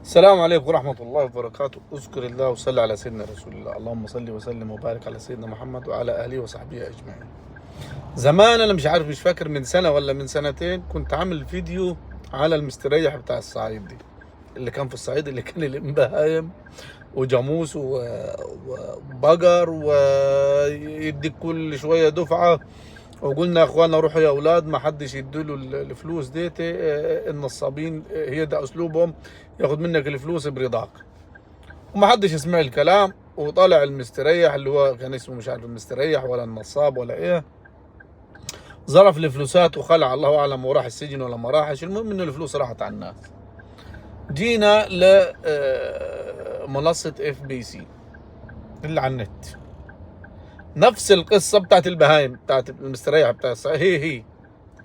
السلام عليكم ورحمة الله وبركاته. اذكر الله وصل على سيدنا رسول الله. اللهم صل وسلم وبارك على سيدنا محمد وعلى آله وصحبه أجمعين. زمان أنا مش عارف، مش فاكر من سنة ولا من سنتين، كنت عامل فيديو على المستريح بتاع الصعيد دي، اللي كان في الصعيد، اللي كان البهايم وجاموس وبقر ويديك كل شوية دفعة. وقلنا يا اخوانا روحوا يا اولاد، ما حدش يديله الفلوس ديت، النصابين هي ده اسلوبهم، ياخد منك الفلوس برضاك. وما حدش يسمع الكلام، وطالع المستريح اللي هو كان اسمه مش عارف المستريح ولا النصاب ولا ايه، ظرف الفلوسات وخلع الله اعلم وراح السجن ولا ما راحش. المهم ان الفلوس راحت على الناس. جينا لمنصة FBC اللي على النت، نفس القصة بتاعت البهايم بتاعت المستريح بتاع الصعيد،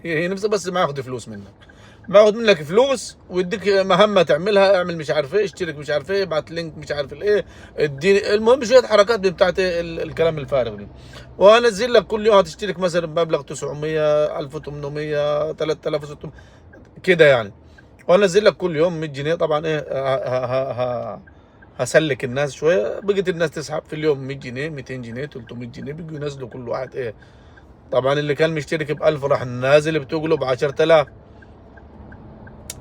هي نفسها، بس ما ياخد فلوس منك، ما ياخد منك فلوس ويديك مهمة تعملها، اعمل مش عارف ايه، اشترك مش عارف ايه، ابعت لينك مش عارف الايه، اديني، المهم شوية حركات بتاعت الكلام الفارغ دي. وانزل لك كل يوم هتشترك مثلا بمبلغ 900 1800 3600 كده يعني، وانزل لك كل يوم 100 جنيه. طبعا ايه، هسلك الناس شويه، بقيت الناس تسحب في اليوم 100 جنيه 200 جنيه 300 جنيه، بيجوا ينزلوا كل واحد ايه. طبعا اللي كان مشترك ب 1000 راح نازل بتقلب 10000.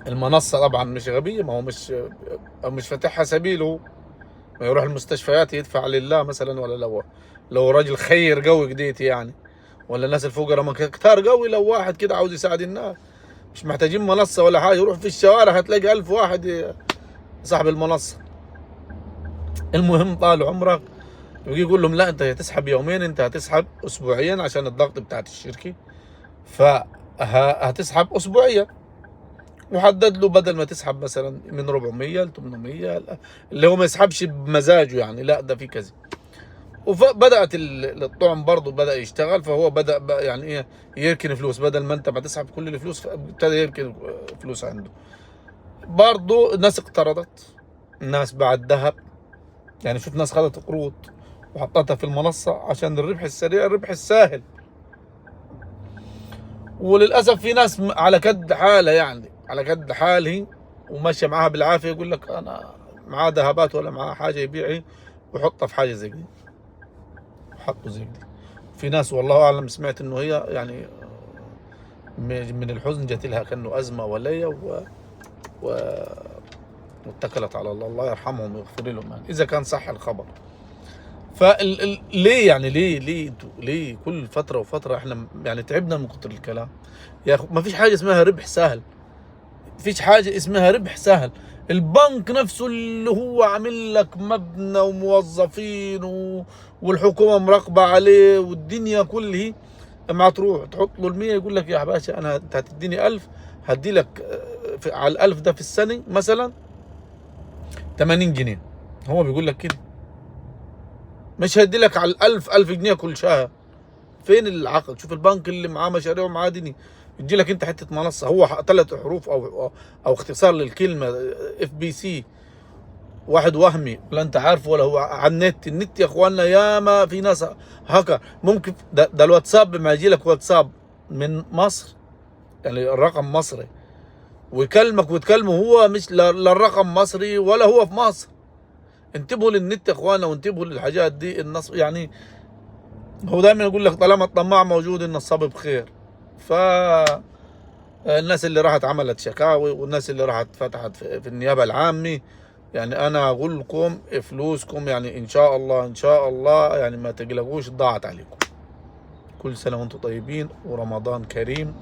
المنصه طبعا مش غبيه، ما هو مش فاتحها سبيله، ما يروح المستشفيات يدفع لله مثلا، ولا لو راجل خير قوي قديت يعني، ولا الناس الفقراء ما كتار قوي، لو واحد كده عاوز يساعد الناس مش محتاجين منصه ولا حاجه، يروح في الشوارع هتلاقي 1000 واحد صاحب المنصه. المهم طال عمرك يجي يقول لهم لا انت هتسحب يومين، انت هتسحب اسبوعيا عشان الضغط بتاعت الشركه، فهتسحب اسبوعيا، وحدد له بدل ما تسحب مثلا من 400 ل 800، اللي هو ما يسحبش بمزاجه يعني، لا ده في كذا. وبدات الطعم برضه بدا يشتغل، فهو بدا يعني ايه، يركن فلوس، بدل ما انت ما تسحب كل الفلوس ابتدى يركن فلوس عنده. برضه الناس اقترضت، الناس باعت ذهب، يعني شوف ناس خدت قروض وحطتها في المنصة عشان الربح السريع، الربح السهل. وللأسف في ناس على قد حالة، يعني على قد حاله وماشية معاها بالعافية، يقول لك أنا معاه ذهبات ولا معاه حاجة يبيعها ويحطها في حاجة زي دي، حطه زي دي. في ناس والله أعلم سمعت إنه هي يعني من الحزن جات لها كأنه أزمة ولية و... واتكلت على الله، الله يرحمهم ويغفر لهم يعني، إذا كان صح الخبر. ليه يعني، ليه كل فترة وفترة احنا يعني تعبنا من كتر الكلام يا اخو. ما فيش حاجة اسمها ربح سهل، فيش حاجة اسمها ربح سهل. البنك نفسه اللي هو عامل لك مبنى وموظفين والحكومة مراقبة عليه والدنيا كلها، اما تروح تحط له المية يقول لك يا باشا انت هتديني 1000، هدي لك على ال1000 ده في السنة مثلا 80 جنيه. هو بيقول لك كده، مش هيدي لك على ال1000 جنيه كل شهر. فين العقل؟ شوف البنك اللي معاه مشاريع ومعاه دنيا، يدي لك انت حته منصه، هو 3 حروف او اختصار للكلمه FBC، واحد وهمي ولا انت عارفه ولا هو على النت يا اخوانا. ياما في ناس هاكر، ممكن ده الواتساب لما يجي لك واتساب من مصر، يعني الرقم مصري، ويكلمك وتكلمه هو مش لا الرقم مصري ولا هو في مصر. انتبهوا للنت يا اخوانا، وانتبهوا للحاجات دي. النص يعني هو دايما يقول لك طالما الطماع موجود النصاب بخير. فالناس اللي راحت عملت شكاوي، والناس اللي راحت فتحت في النيابة العامة، يعني انا اقول لكم فلوسكم يعني ان شاء الله ان شاء الله يعني ما تقلقوش ضاعت عليكم. كل سنة وانتم طيبين ورمضان كريم.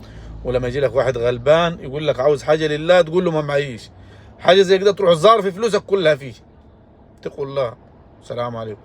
ولما يجي لك واحد غلبان يقول لك عاوز حاجة لله، تقول له ما معيش حاجة زي كده، تروح الزار في فلوسك كلها فيه. اتقوا الله. السلام عليكم.